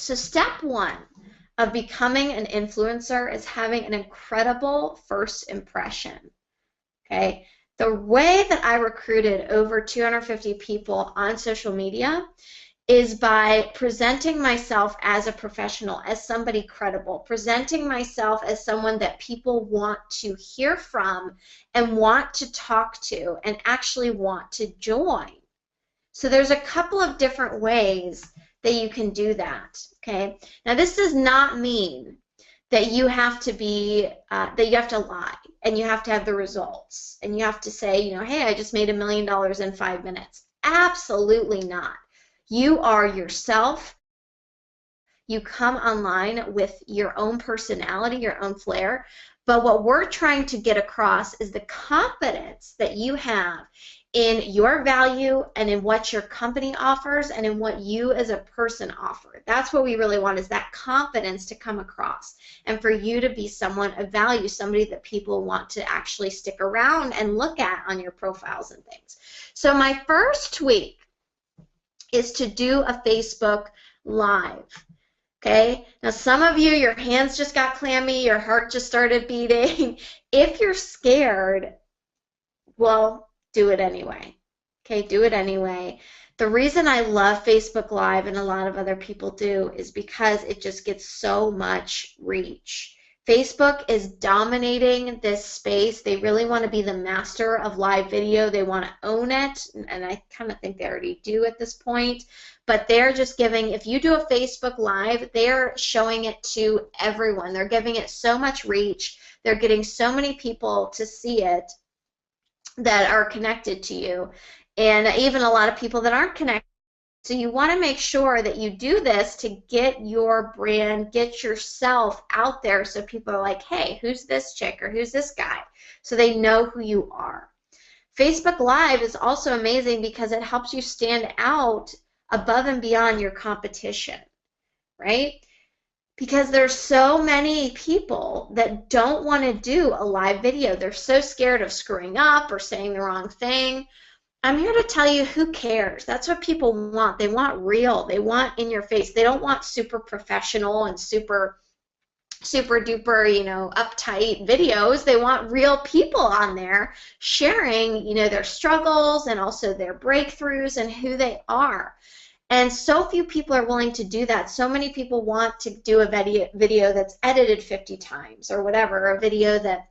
So step one of becoming an influencer is having an incredible first impression. Okay. The way that I recruited over 250 people on social media is by presenting myself as a professional, as somebody credible, presenting myself as someone that people want to hear from and want to talk to and actually want to join. So there's a couple of different ways that you can do that. Okay. Now this does not mean that you have to be that you have to lie and you have to have the results and you have to say, you know, hey, I just made $1 million in 5 minutes. Absolutely not. You are yourself. You come online with your own personality, your own flair. But what we're trying to get across is the confidence that you have in your value and in what your company offers and in what you as a person offer. That's what we really want, is that confidence to come across and for you to be someone of value, somebody that people want to actually stick around and look at on your profiles and things. So my first tweak is to do a Facebook Live. Okay, now some of you, your hands just got clammy, your heart just started beating. If you're scared, well, do it anyway. Okay, do it anyway. The reason I love Facebook Live and a lot of other people do is because it just gets so much reach. Facebook is dominating this space. They really want to be the master of live video. They want to own it, and I kind of think they already do at this point. But they're just giving, if you do a Facebook Live, they're showing it to everyone. They're giving it so much reach. They're getting so many people to see it that are connected to you, and even a lot of people that aren't connected. So you want to make sure that you do this to get your brand, get yourself out there so people are like, hey, who's this chick or who's this guy? So they know who you are. Facebook Live is also amazing because it helps you stand out above and beyond your competition, right? Because there's so many people that don't want to do a live video. They're so scared of screwing up or saying the wrong thing. I'm here to tell you, who cares? That's what people want. They want real. They want in your face. They don't want super professional and super duper, you know, uptight videos. They want real people on there sharing, you know, their struggles and also their breakthroughs and who they are. And so few people are willing to do that. So many people want to do a video that's edited 50 times or whatever, a video that,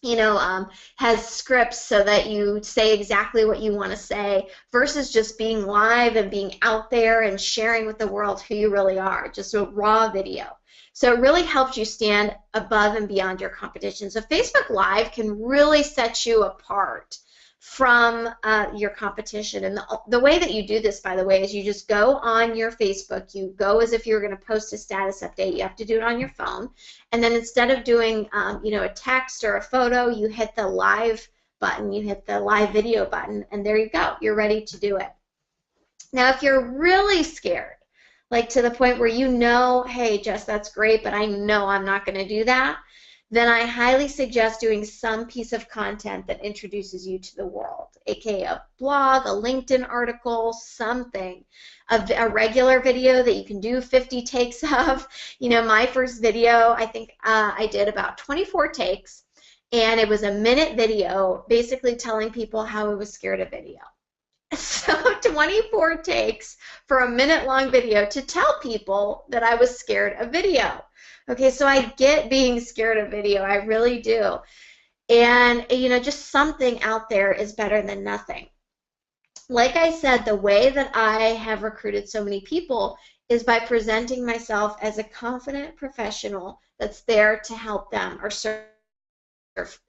you know, has scripts so that you say exactly what you want to say, versus just being live and being out there and sharing with the world who you really are, just a raw video. So it really helps you stand above and beyond your competition. So Facebook Live can really set you apart from your competition. And the way that you do this, by the way, is you just go on your Facebook, you go as if you're going to post a status update. You have to do it on your phone, and then instead of doing you know, a text or a photo, you hit the live button, you hit the live video button, and there you go, you're ready to do it. Now if you're really scared, like to the point where you know, hey Jess, that's great, but I know I'm not going to do that, then I highly suggest doing some piece of content that introduces you to the world, aka a blog, a LinkedIn article, something, a regular video that you can do 50 takes of. You know, my first video, I think I did about 24 takes, and it was a minute video basically telling people how I was scared of video. So 24 takes for a minute-long video to tell people that I was scared of video. Okay, so I get being scared of video, I really do. And, you know, just something out there is better than nothing. Like I said, the way that I have recruited so many people is by presenting myself as a confident professional that's there to help them or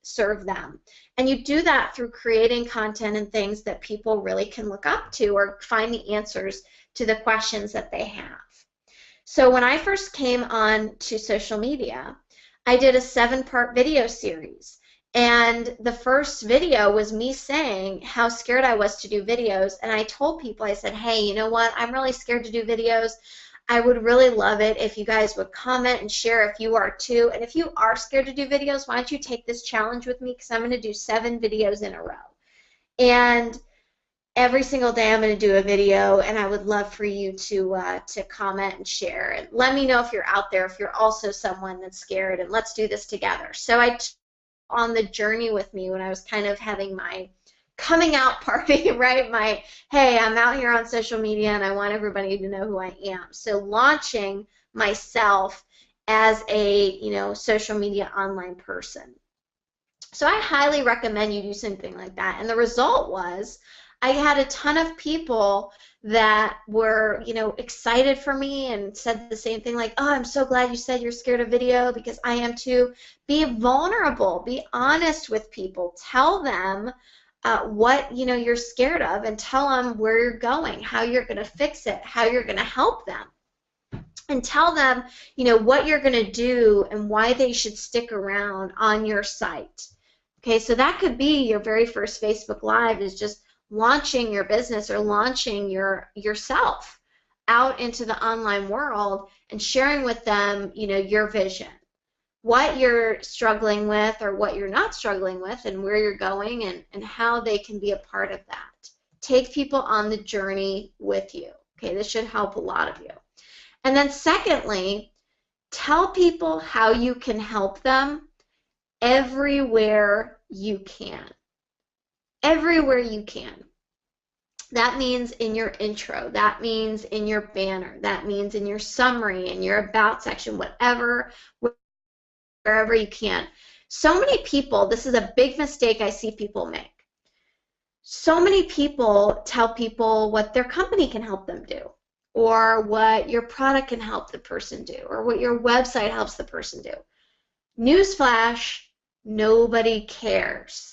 serve them. And you do that through creating content and things that people really can look up to or find the answers to the questions that they have. So when I first came on to social media, I did a 7-part video series. And the first video was me saying how scared I was to do videos. And I told people, I said, hey, you know what? I'm really scared to do videos. I would really love it if you guys would comment and share if you are too. And if you are scared to do videos, why don't you take this challenge with me, because I'm going to do 7 videos in a row. And every single day I'm going to do a video, and I would love for you to comment and share. And let me know if you're out there, if you're also someone that's scared, and let's do this together. So I took on the journey with me when I was kind of having my coming out party, right? My, hey, I'm out here on social media and I want everybody to know who I am. So launching myself as a, social media online person. So I highly recommend you do something like that. And the result was I had a ton of people that were, excited for me and said the same thing, like, oh, I'm so glad you said you're scared of video, because I am too. Be vulnerable. Be honest with people. Tell them what, you're scared of, and tell them where you're going, how you're going to fix it, how you're going to help them. And tell them, what you're going to do and why they should stick around on your site. Okay, so that could be your very first Facebook Live, is just launching your business or launching yourself out into the online world and sharing with them, your vision, what you're struggling with or what you're not struggling with, and where you're going, and how they can be a part of that. Take people on the journey with you. Okay, this should help a lot of you. And then secondly, tell people how you can help them everywhere you can. Everywhere you can. That means in your intro. That means in your banner. That means in your summary, in your about section, wherever you can. So many people, this is a big mistake I see people make. So many people tell people what their company can help them do, or what your product can help the person do, or what your website helps the person do. Newsflash, nobody cares.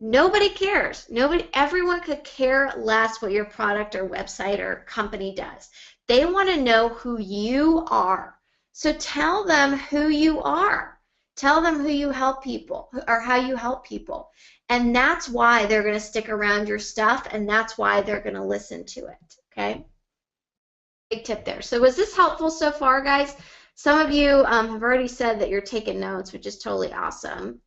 Nobody cares. Everyone could care less what your product or website or company does. They want to know who you are. So tell them who you are. Tell them who you help people, or how you help people. And that's why they're going to stick around your stuff, and that's why they're going to listen to it. Okay? Big tip there. So was this helpful so far, guys? Some of you have already said that you're taking notes, which is totally awesome.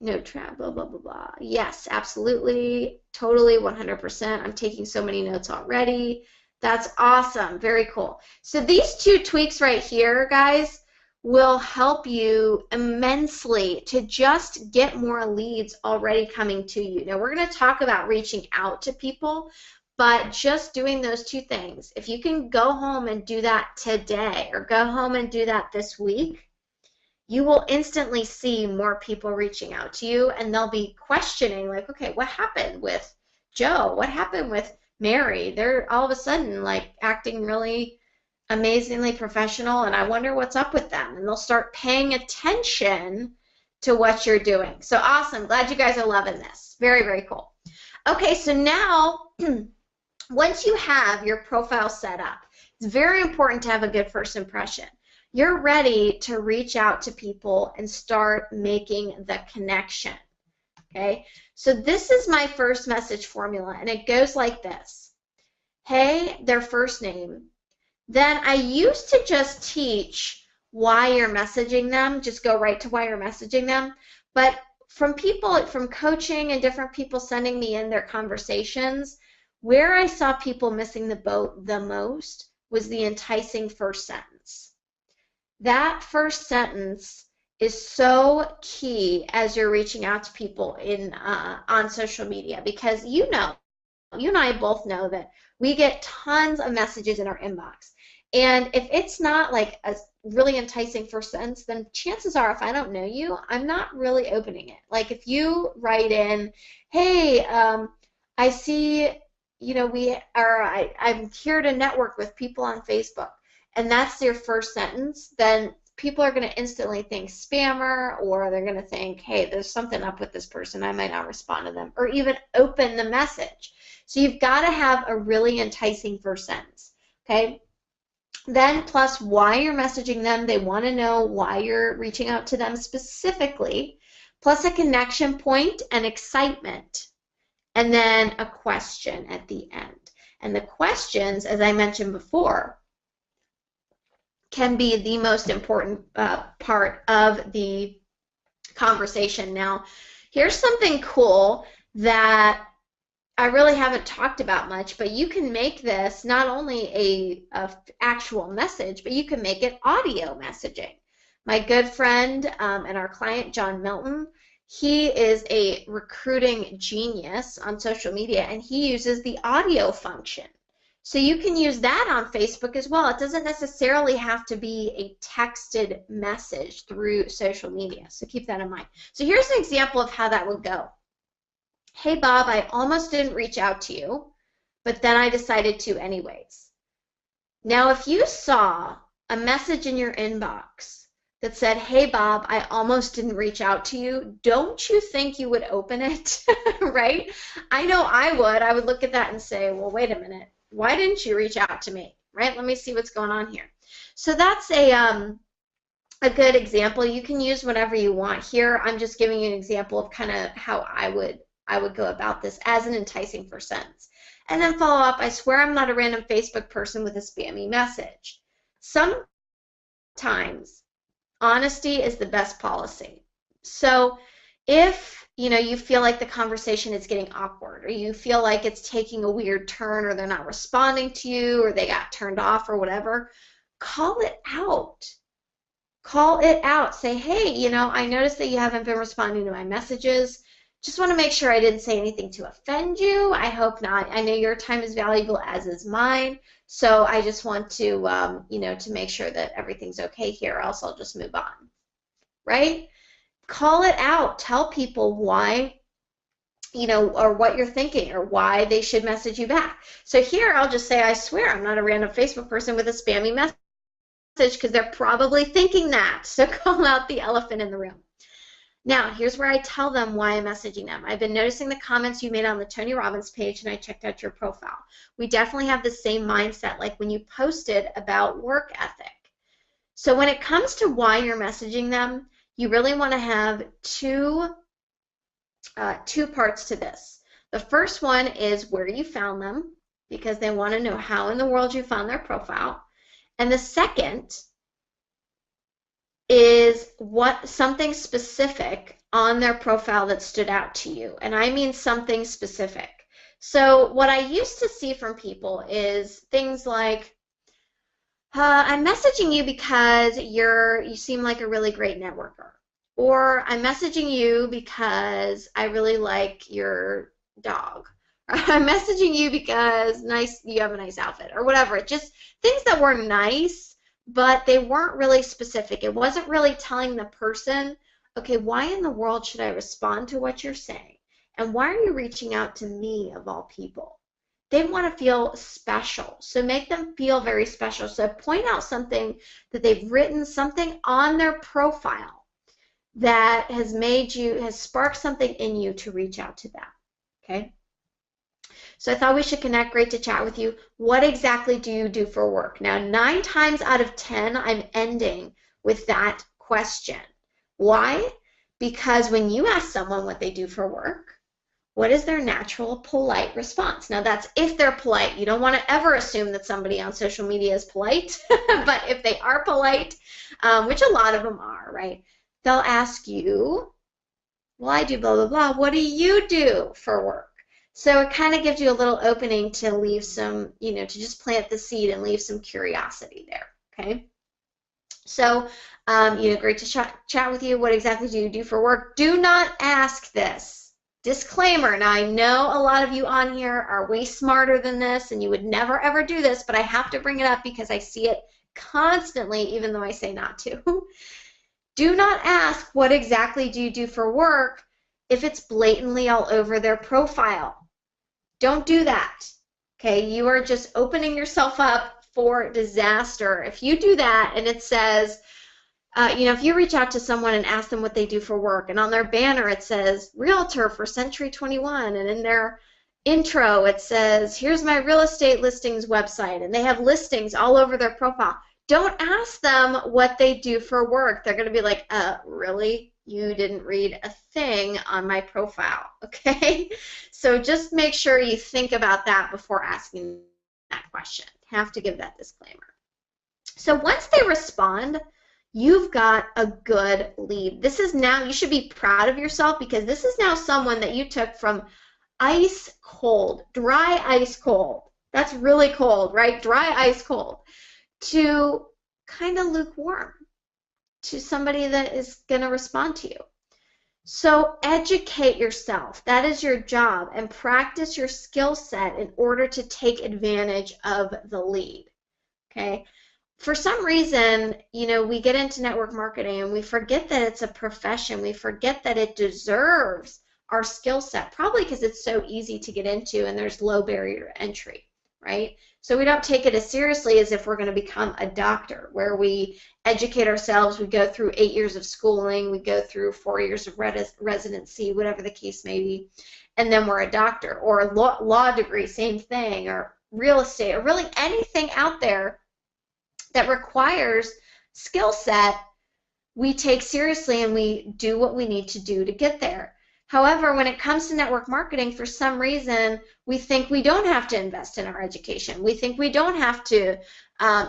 No trap, blah, blah, blah, blah. Yes, absolutely, totally, 100%. I'm taking so many notes already. That's awesome. Very cool. So these two tweaks right here, guys, will help you immensely to just get more leads already coming to you. Now, we're going to talk about reaching out to people, but just doing those two things, if you can go home and do that today, or go home and do that this week, you will instantly see more people reaching out to you, and they'll be questioning, like, okay, what happened with Joe? What happened with Mary? They're all of a sudden like acting really amazingly professional, and I wonder what's up with them. And they'll start paying attention to what you're doing. So awesome. Glad you guys are loving this. Very, very cool. Okay, so now once you have your profile set up, it's very important to have a good first impression. You're ready to reach out to people and start making the connection. Okay, so this is my first message formula, and it goes like this. Hey, their first name. Then I used to just teach why you're messaging them, just go right to why you're messaging them. But from people, from coaching and different people sending me in their conversations, where I saw people missing the boat the most was the enticing first sentence. That first sentence is so key as you're reaching out to people on social media, because you and I both know that we get tons of messages in our inbox. And if it's not like a really enticing first sentence, then chances are, if I don't know you, I'm not really opening it. Like if you write in, hey, I see, I'm here to network with people on Facebook, and that's your first sentence, then people are going to instantly think spammer, or they're going to think, hey, there's something up with this person, I might not respond to them, or even open the message. So you've got to have a really enticing first sentence, okay? Then plus why you're messaging them, they want to know why you're reaching out to them specifically, plus a connection point and excitement, and then a question at the end. And the questions, as I mentioned before, can be the most important part of the conversation. Now, here's something cool that I really haven't talked about much, but you can make this not only a actual message, but you can make it audio messaging. My good friend and our client, John Milton, he is a recruiting genius on social media, and he uses the audio function. So you can use that on Facebook as well. It doesn't necessarily have to be a texted message through social media. So keep that in mind. So here's an example of how that would go. Hey, Bob, I almost didn't reach out to you, but then I decided to anyways. Now, if you saw a message in your inbox that said, hey, Bob, I almost didn't reach out to you, don't you think you would open it, right? I know I would. I would look at that and say, well, wait a minute. Why didn't you reach out to me, right? Let me see what's going on here. So that's a good example. You can use whatever you want here. I'm just giving you an example of kind of how I would go about this as an enticing first sentence. And then follow up, I swear I'm not a random Facebook person with a spammy message. Sometimes honesty is the best policy. So if you feel like the conversation is getting awkward, or you feel like it's taking a weird turn, or they're not responding to you, or they got turned off or whatever, call it out. Call it out. Say, hey, I noticed that you haven't been responding to my messages. Just want to make sure I didn't say anything to offend you. I hope not. I know your time is valuable, as is mine. So I just want to, to make sure that everything's okay here, or else I'll just move on, right? Call it out. Tell people why, or what you're thinking, or why they should message you back. So here I'll just say, I swear I'm not a random Facebook person with a spammy message, because they're probably thinking that. So call out the elephant in the room. Now, here's where I tell them why I'm messaging them. I've been noticing the comments you made on the Tony Robbins page, and I checked out your profile. We definitely have the same mindset, like when you posted about work ethic. So when it comes to why you're messaging them, you really want to have two parts to this. The first one is where you found them, because they want to know how in the world you found their profile. And the second is something specific on their profile that stood out to you. And I mean something specific. So what I used to see from people is things like, I'm messaging you because you seem like a really great networker. Or I'm messaging you because I really like your dog. Or I'm messaging you because you have a nice outfit, or whatever. Just things that were nice, but they weren't really specific. It wasn't really telling the person, okay, why in the world should I respond to what you're saying? And why are you reaching out to me, of all people? They want to feel special. So make them feel very special. So point out something that they've written, something on their profile that has sparked something in you to reach out to them. Okay? So I thought we should connect. Great to chat with you. What exactly do you do for work? Now, 9 times out of 10, I'm ending with that question. Why? Because when you ask someone what they do for work, what is their natural, polite response? Now, that's if they're polite. You don't want to ever assume that somebody on social media is polite, but if they are polite, which a lot of them are, right, they'll ask you, well, I do blah, blah, blah. What do you do for work? So it kind of gives you a little opening to leave some, to just plant the seed and leave some curiosity there, okay? So, great to chat with you. What exactly do you do for work? Do not ask this. Disclaimer, now I know a lot of you on here are way smarter than this and you would never ever do this, but I have to bring it up because I see it constantly, even though I say not to. Do not ask, what exactly do you do for work, if it's blatantly all over their profile. Don't do that, okay? You are just opening yourself up for disaster. If you do that and it says, if you reach out to someone and ask them what they do for work, and on their banner it says, Realtor for Century 21, and in their intro it says, here's my real estate listings website, and they have listings all over their profile. Don't ask them what they do for work. They're going to be like, really? You didn't read a thing on my profile, okay? So just make sure you think about that before asking that question. Have to give that disclaimer. So once they respond, you've got a good lead. This is now, you should be proud of yourself because this is now someone that you took from ice cold, dry ice cold. That's really cold, right? Dry ice cold to kind of lukewarm to somebody that is going to respond to you. So educate yourself. That is your job, and practice your skill set in order to take advantage of the lead. Okay? For some reason, you know, we get into network marketing and we forget that it's a profession. We forget that it deserves our skill set, probably because it's so easy to get into and there's low barrier to entry, right? So we don't take it as seriously as if we're going to become a doctor, where we educate ourselves, we go through 8 years of schooling, we go through 4 years of residency, whatever the case may be, and then we're a doctor. Or a law degree, same thing, or real estate, or really anything out there that requires skill set, we take seriously and we do what we need to do to get there. However, when it comes to network marketing, for some reason, we think we don't have to invest in our education. We think we don't have to,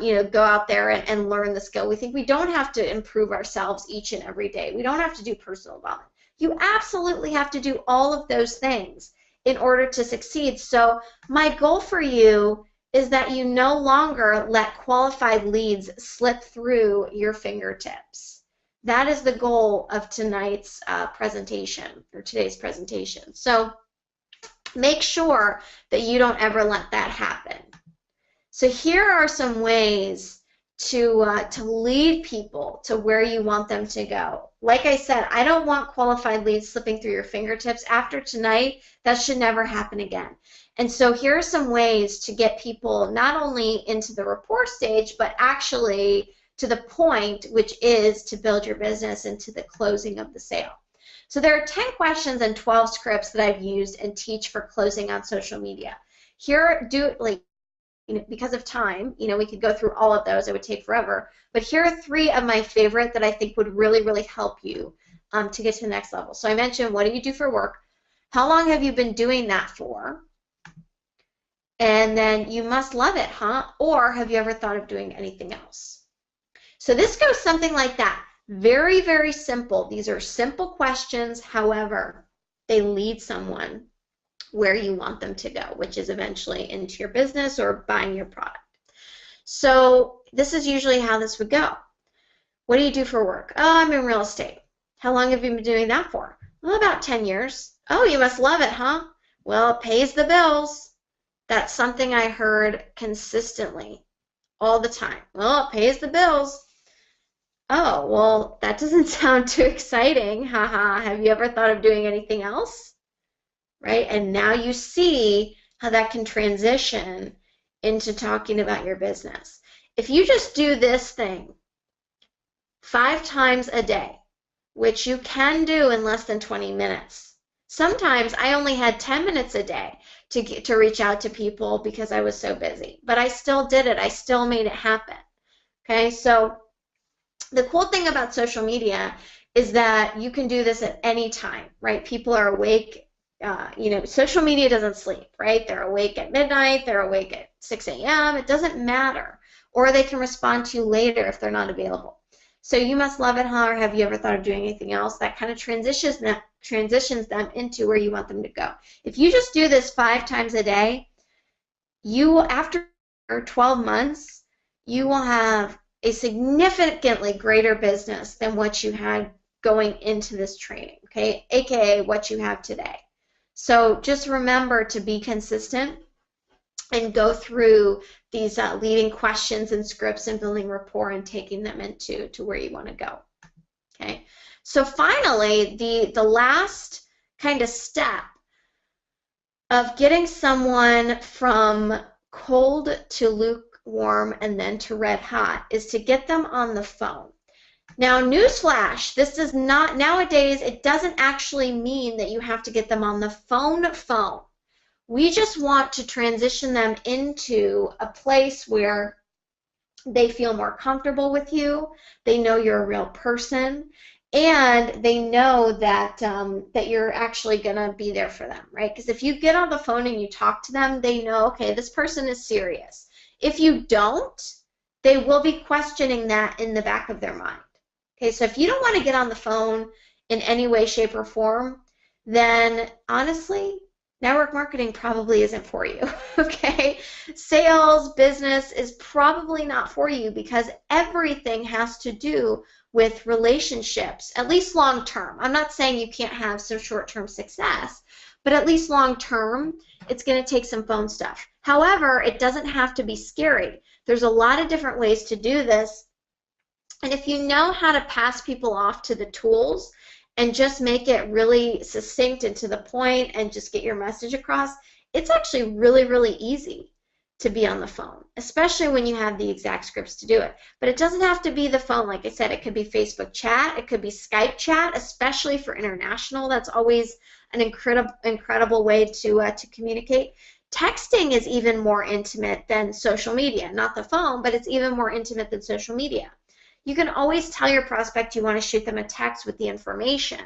you know, go out there and learn the skill. We think we don't have to improve ourselves each and every day. We don't have to do personal development. You absolutely have to do all of those things in order to succeed. So my goal for you is that you no longer let qualified leads slip through your fingertips. That is the goal of tonight's presentation, or today's presentation. So make sure that you don't ever let that happen. So here are some ways to lead people to where you want them to go. Like I said, I don't want qualified leads slipping through your fingertips. After tonight, that should never happen again. And so here are some ways to get people not only into the rapport stage, but actually to the point, which is to build your business into the closing of the sale. So there are 10 questions and 12 scripts that I've used and teach for closing on social media. Here, because of time, you know, we could go through all of those. It would take forever. But here are 3 of my favorite that I think would really, really help you to get to the next level. So I mentioned, what do you do for work? How long have you been doing that for? And then, you must love it, huh? Or have you ever thought of doing anything else? So this goes something like that. Very, very simple. These are simple questions. However, they lead someone where you want them to go, which is eventually into your business or buying your product. So this is usually how this would go. What do you do for work? Oh, I'm in real estate. How long have you been doing that for? Well, about 10 years. Oh, you must love it, huh? Well, it pays the bills. That's something I heard consistently all the time. Well, it pays the bills. Oh, well, that doesn't sound too exciting. Haha. Have you ever thought of doing anything else? Right? And now you see how that can transition into talking about your business. If you just do this thing 5 times a day, which you can do in less than 20 minutes. Sometimes I only had 10 minutes a day to reach out to people because I was so busy. But I still did it. I still made it happen. Okay, so the cool thing about social media is that you can do this at any time, right? People are awake. You know, social media doesn't sleep, right? They're awake at midnight. They're awake at 6 a.m. It doesn't matter. Or they can respond to you later if they're not available. So you must love it, huh? Or have you ever thought of doing anything else? That kind of transitions them into where you want them to go. If you just do this 5 times a day, you, after 12 months, you will have a significantly greater business than what you had going into this training, okay? AKA what you have today. So just remember to be consistent and go through these leading questions and scripts and building rapport and taking them into where you want to go. Okay. So finally, the last kind of step of getting someone from cold to lukewarm and then to red hot is to get them on the phone. Now, newsflash, this does not, nowadays, it doesn't actually mean that you have to get them on the phone. We just want to transition them into a place where they feel more comfortable with you, they know you're a real person, and they know that that you're actually going to be there for them, right? Because if you get on the phone and you talk to them, they know, okay, this person is serious. If you don't, they will be questioning that in the back of their mind. Okay, so if you don't want to get on the phone in any way, shape, or form, then honestly, network marketing probably isn't for you, okay? Sales, business is probably not for you because everything has to do with relationships, at least long term. I'm not saying you can't have some short-term success, but at least long term, it's going to take some phone stuff. However, it doesn't have to be scary. There's a lot of different ways to do this, and if you know how to pass people off to the tools and just make it really succinct and to the point and just get your message across, it's actually really, really easy to be on the phone, especially when you have the exact scripts to do it. But it doesn't have to be the phone. Like I said, it could be Facebook chat, it could be Skype chat, especially for international. That's always an incredible way to communicate. Texting is even more intimate than social media. Not the phone, but it's even more intimate than social media. You can always tell your prospect you want to shoot them a text with the information.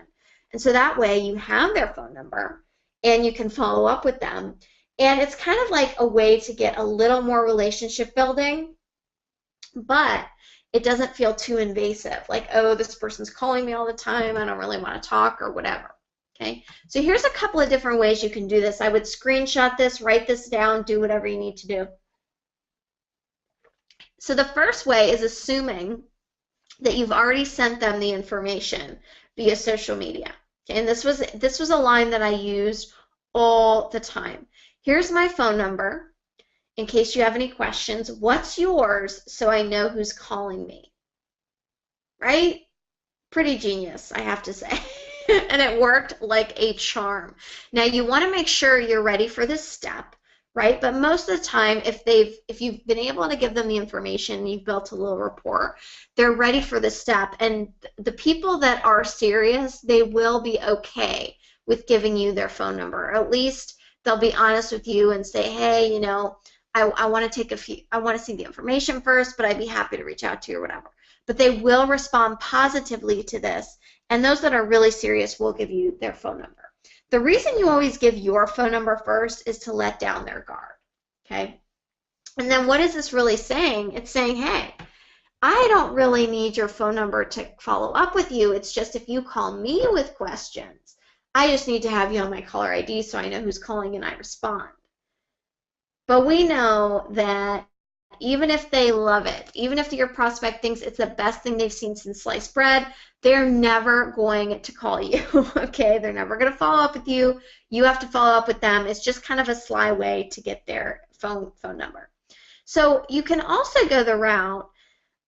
And so that way you have their phone number and you can follow up with them. And it's kind of like a way to get a little more relationship building, but it doesn't feel too invasive. Like, oh, this person's calling me all the time, I don't really want to talk or whatever. Okay, so here's a couple of different ways you can do this. I would screenshot this, write this down, do whatever you need to do. So the first way is assuming that you've already sent them the information via social media. Okay, and this was a line that I used all the time. Here's my phone number in case you have any questions. What's yours so I know who's calling me? Right? Pretty genius, I have to say. And it worked like a charm. Now you want to make sure you're ready for this step, right? But most of the time, if you've been able to give them the information, you've built a little rapport, they're ready for this step. And the people that are serious, they will be okay with giving you their phone number. At least they'll be honest with you and say, hey, you know, I want to see the information first, but I'd be happy to reach out to you or whatever. But they will respond positively to this, and those that are really serious will give you their phone number. The reason you always give your phone number first is to let down their guard, okay? And then what is this really saying? It's saying, hey, I don't really need your phone number to follow up with you. It's just if you call me with questions, I just need to have you on my caller ID so I know who's calling and I respond. But we know that even if they love it, even if your prospect thinks it's the best thing they've seen since sliced bread, they're never going to call you, okay? They're never going to follow up with you. You have to follow up with them. It's just kind of a sly way to get their phone number. So you can also go the route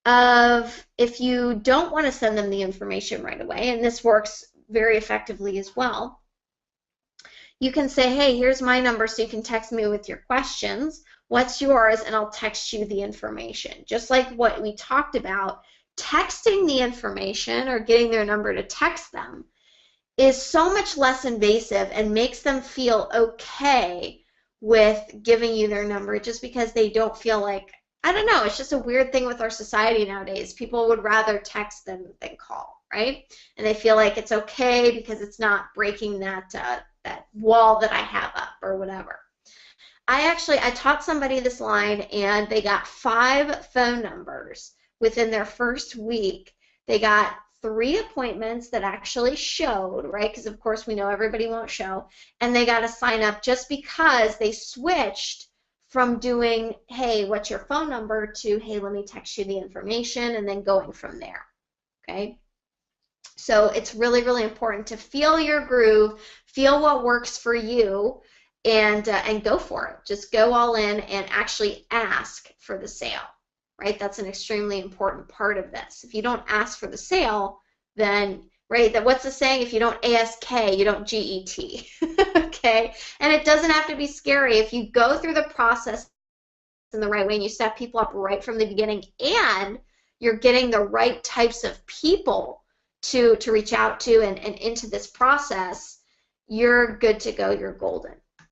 of, if you don't want to send them the information right away, and this works very effectively as well, you can say, hey, here's my number so you can text me with your questions. What's yours? And I'll text you the information. Just like what we talked about, texting the information or getting their number to text them is so much less invasive and makes them feel okay with giving you their number, just because they don't feel like, I don't know, it's just a weird thing with our society nowadays. People would rather text than call, right? And they feel like it's okay because it's not breaking that wall that I have up or whatever. I taught somebody this line, and they got 5 phone numbers within their first week. They got 3 appointments that actually showed, right? Because of course we know everybody won't show. And they got to sign up just because they switched from doing, hey, what's your phone number, to, hey, let me text you the information, and then going from there, okay? So it's really, really important to feel your groove, feel what works for you, and go for it. Just go all in and actually ask for the sale, right? That's an extremely important part of this. If you don't ask for the sale, then, right, what's the saying? If you don't ASK, you don't GET, okay? And it doesn't have to be scary. If you go through the process in the right way and you set people up right from the beginning, and you're getting the right types of people to reach out to and into this process, you're good to go. You're golden.